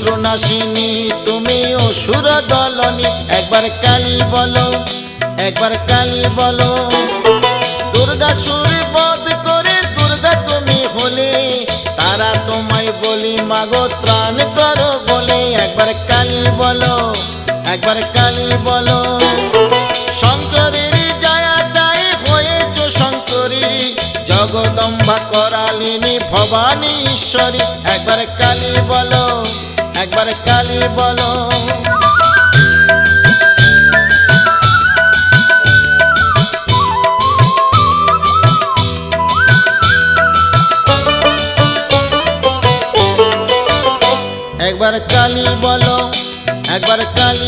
শত্রুনাশিনী তুমি অসুর দলনী। একবার কালী বলো, একবার কালী বলো। দুর্গাসুর বধ করে দুর্গা তুমি হলে, তারা তোমায় বলি মাগো ত্রাণ করো বলে। একবার কালী বলো, একবার কালী বলো। শঙ্করের জয়াদায় হয়েছ শঙ্করী, জগদম্বা করালিনী ভবানী ঈশ্বরী। একবার কালী বলো, একবার কালী বলো। একবার কালী বলো, একবার কালী